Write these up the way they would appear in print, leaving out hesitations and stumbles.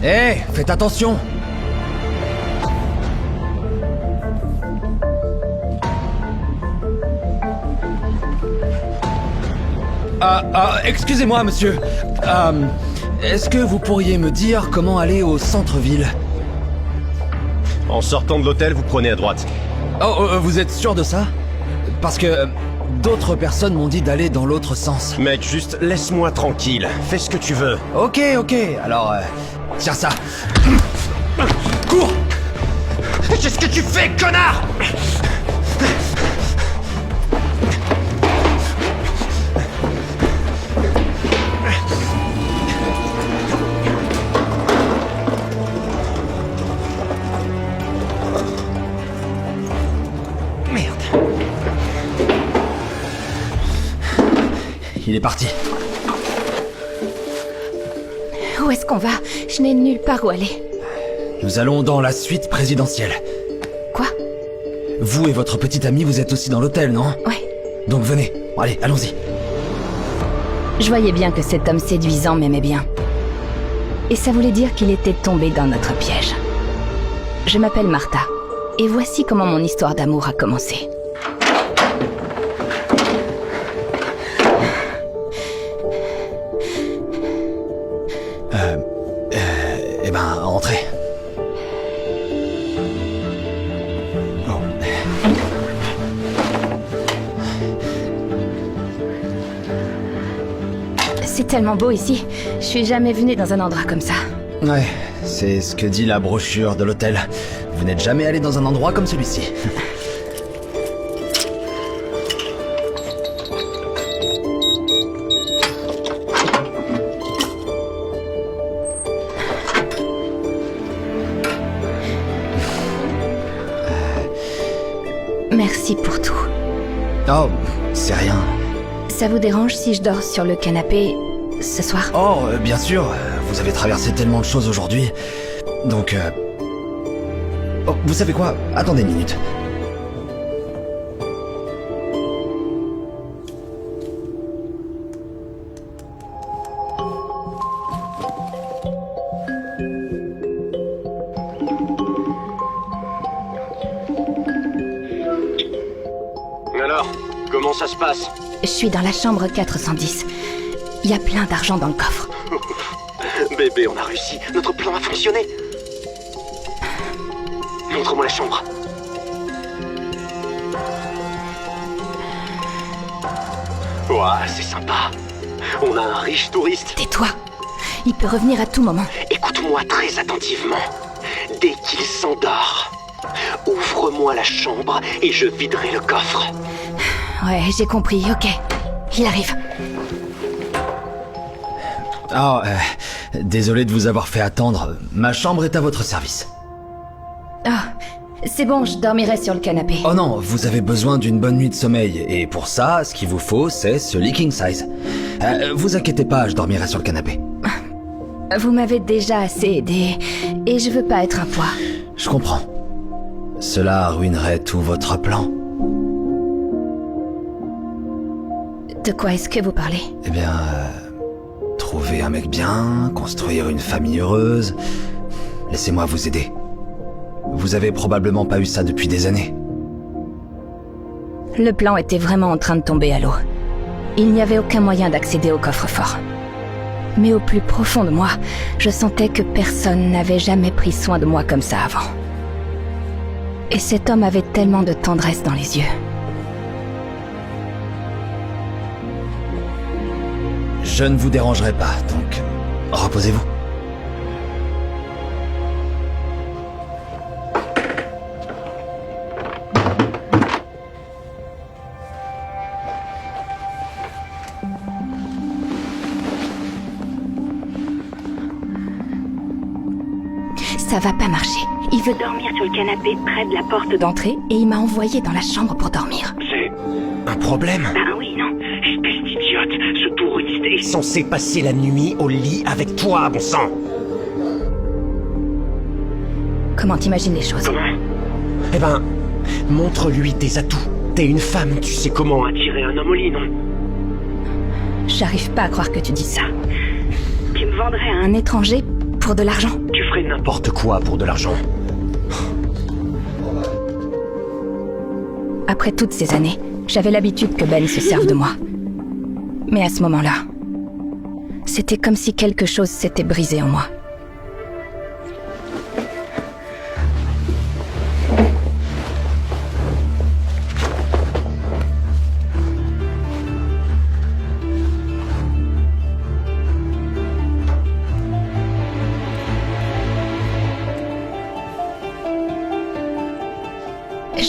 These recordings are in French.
Hé, faites attention! Excusez-moi, monsieur. Est-ce que vous pourriez me dire comment aller au centre-ville? En sortant de l'hôtel, vous prenez à droite. Vous êtes sûr de ça? Parce que d'autres personnes m'ont dit d'aller dans l'autre sens. Mec, juste laisse-moi tranquille. Fais ce que tu veux. Ok, alors... tiens ça. Cours! Qu'est-ce que tu fais, connard? Il est parti. Où est-ce qu'on va? Je n'ai nulle part où aller. Nous allons dans la suite présidentielle. Quoi? Vous et votre petite amie, vous êtes aussi dans l'hôtel, non? Ouais. Donc venez. Bon, allez, allons-y. Je voyais bien que cet homme séduisant m'aimait bien. Et ça voulait dire qu'il était tombé dans notre piège. Je m'appelle Martha. Et voici comment mon histoire d'amour a commencé. Eh ben, entrez. Oh. C'est tellement beau ici. Je suis jamais venue dans un endroit comme ça. Ouais, c'est ce que dit la brochure de l'hôtel. Vous n'êtes jamais allé dans un endroit comme celui-ci. Merci pour tout. Oh, c'est rien. Ça vous dérange si je dors sur le canapé ce soir? Oh, bien sûr, vous avez traversé tellement de choses aujourd'hui. Donc, Oh, vous savez quoi? Attendez une minute. Alors, comment ça se passe? Je suis dans la chambre 410. Il y a plein d'argent dans le coffre. Bébé, on a réussi. Notre plan a fonctionné. Montre-moi la chambre. Ouah, c'est sympa. On a un riche touriste. Tais-toi. Il peut revenir à tout moment. Écoute-moi très attentivement. Dès qu'il s'endort, ouvre-moi la chambre et je viderai le coffre. Ouais, j'ai compris, ok. Il arrive. Oh, désolé de vous avoir fait attendre. Ma chambre est à votre service. Ah, c'est bon, je dormirai sur le canapé. Oh non, vous avez besoin d'une bonne nuit de sommeil. Et pour ça, ce qu'il vous faut, c'est ce king size. Vous inquiétez pas, je dormirai sur le canapé. Vous m'avez déjà assez aidé, et je veux pas être un poids. Je comprends. Cela ruinerait tout votre plan. De quoi est-ce que vous parlez? Eh bien, trouver un mec bien, construire une famille heureuse. Laissez-moi vous aider. Vous avez probablement pas eu ça depuis des années. Le plan était vraiment en train de tomber à l'eau. Il n'y avait aucun moyen d'accéder au coffre-fort. Mais au plus profond de moi, je sentais que personne n'avait jamais pris soin de moi comme ça avant. Et cet homme avait tellement de tendresse dans les yeux. Je ne vous dérangerai pas, donc reposez-vous. Ça va pas marcher. Il veut dormir sur le canapé près de la porte d'entrée et il m'a envoyé dans la chambre pour dormir. C'est un problème? Ah oui, non. Espèce d'idiote, ce touriste est censé passer la nuit au lit avec toi, bon sang. Comment t'imagines les choses? Comment? Eh ben, montre-lui tes atouts. T'es une femme, tu sais comment attirer un homme au lit, non? J'arrive pas à croire que tu dis ça. Tu me vendrais à un étranger pour pour de l'argent. Tu ferais n'importe quoi pour de l'argent. Après toutes ces années, j'avais l'habitude que Ben se serve de moi. Mais à ce moment-là, c'était comme si quelque chose s'était brisé en moi.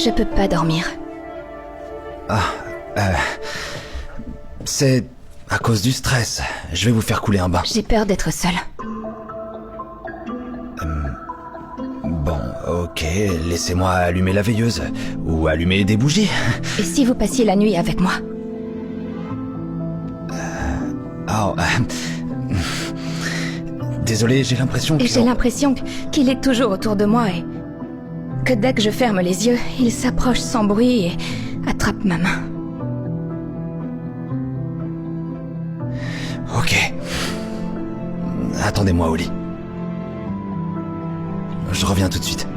Je peux pas dormir. C'est à cause du stress. Je vais vous faire couler un bain. J'ai peur d'être seule. Bon, ok, laissez-moi allumer la veilleuse. Ou allumer des bougies. Et si vous passiez la nuit avec moi? Oh, désolé, j'ai l'impression que... Et j'ai l'impression qu'il est toujours autour de moi et... que dès que je ferme les yeux, il s'approche sans bruit et attrape ma main. Ok. Attendez-moi au lit. Je reviens tout de suite.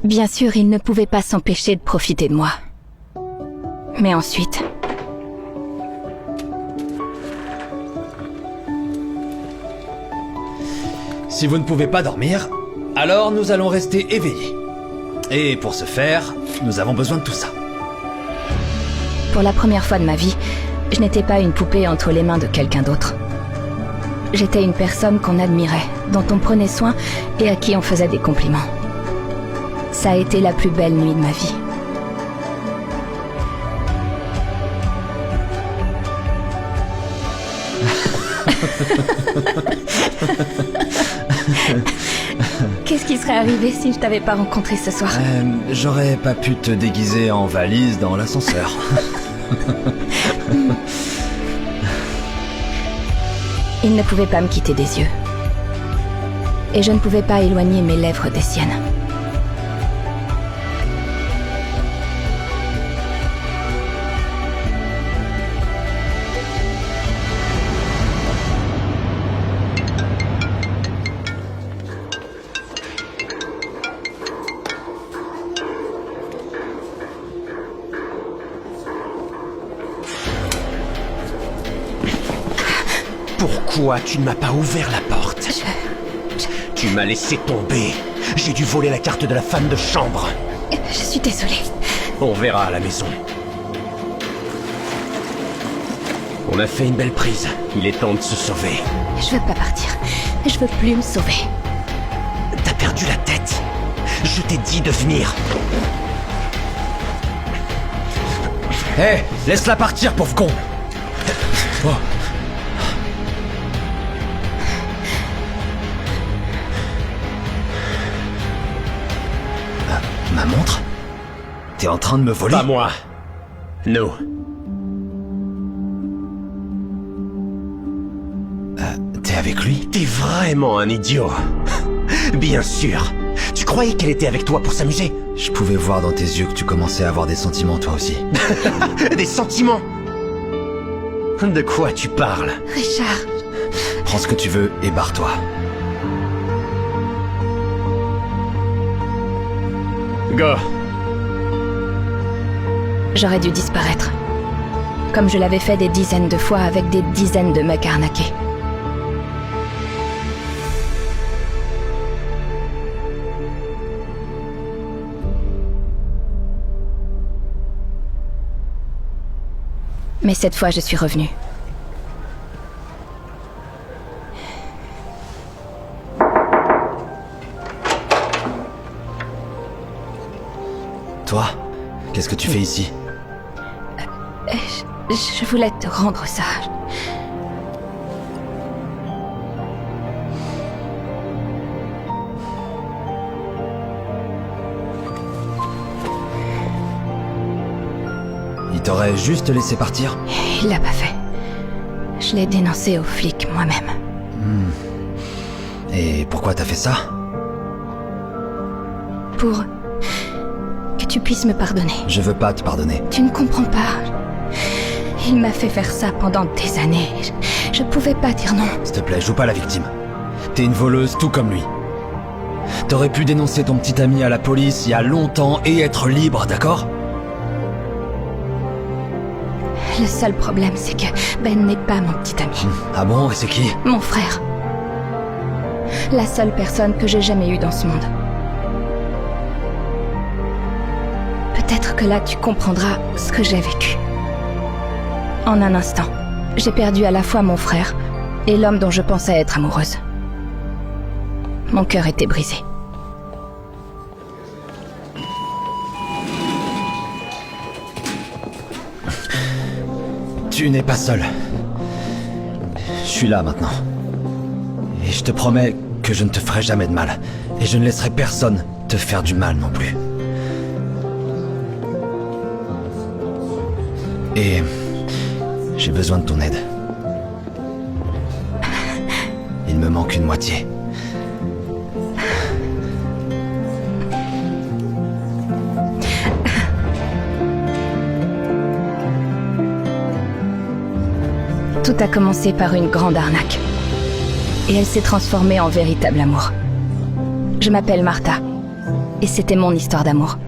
Bien sûr, il ne pouvait pas s'empêcher de profiter de moi. Mais ensuite... Si vous ne pouvez pas dormir, alors nous allons rester éveillés. Et pour ce faire, nous avons besoin de tout ça. Pour la première fois de ma vie, je n'étais pas une poupée entre les mains de quelqu'un d'autre. J'étais une personne qu'on admirait, dont on prenait soin et à qui on faisait des compliments. Ça a été la plus belle nuit de ma vie. Qu'est-ce qui serait arrivé si je t'avais pas rencontré ce soir? J'aurais pas pu te déguiser en valise dans l'ascenseur. Il ne pouvait pas me quitter des yeux. Et je ne pouvais pas éloigner mes lèvres des siennes. Pourquoi tu ne m'as pas ouvert la porte? Tu m'as laissé tomber. J'ai dû voler la carte de la femme de chambre. Je suis désolée. On verra à la maison. On a fait une belle prise. Il est temps de se sauver. Je veux pas partir. Je veux plus me sauver. T'as perdu la tête. Je t'ai dit de venir. Hé, laisse-la partir, pauvre con. Oh. Ma montre? T'es en train de me voler? Pas moi. Nous. T'es avec lui? T'es vraiment un idiot. Bien sûr. Tu croyais qu'elle était avec toi pour s'amuser? Je pouvais voir dans tes yeux que tu commençais à avoir des sentiments toi aussi. Des sentiments? De quoi tu parles? Richard. Prends ce que tu veux et barre-toi. Go. J'aurais dû disparaître. Comme je l'avais fait des dizaines de fois avec des dizaines de mecs arnaqués. Mais cette fois, je suis revenue. Toi, qu'est-ce que tu fais ici? Je voulais te rendre ça. Il t'aurait juste laissé partir? Il l'a pas fait. Je l'ai dénoncé aux flics moi-même. Et pourquoi t'as fait ça? Pour tu puisses me pardonner. Je veux pas te pardonner. Tu ne comprends pas. Il m'a fait faire ça pendant des années. Je pouvais pas dire non. S'il te plaît, joue pas la victime. T'es une voleuse tout comme lui. T'aurais pu dénoncer ton petit ami à la police il y a longtemps et être libre, d'accord? Le seul problème, c'est que Ben n'est pas mon petit ami. Ah bon, et c'est qui? Mon frère. La seule personne que j'ai jamais eue dans ce monde. Peut-être que là, tu comprendras ce que j'ai vécu. En un instant, j'ai perdu à la fois mon frère et l'homme dont je pensais être amoureuse. Mon cœur était brisé. Tu n'es pas seul. Je suis là maintenant. Et je te promets que je ne te ferai jamais de mal. Et je ne laisserai personne te faire du mal non plus. Et j'ai besoin de ton aide. Il me manque une moitié. Tout a commencé par une grande arnaque. Et elle s'est transformée en véritable amour. Je m'appelle Martha. Et c'était mon histoire d'amour.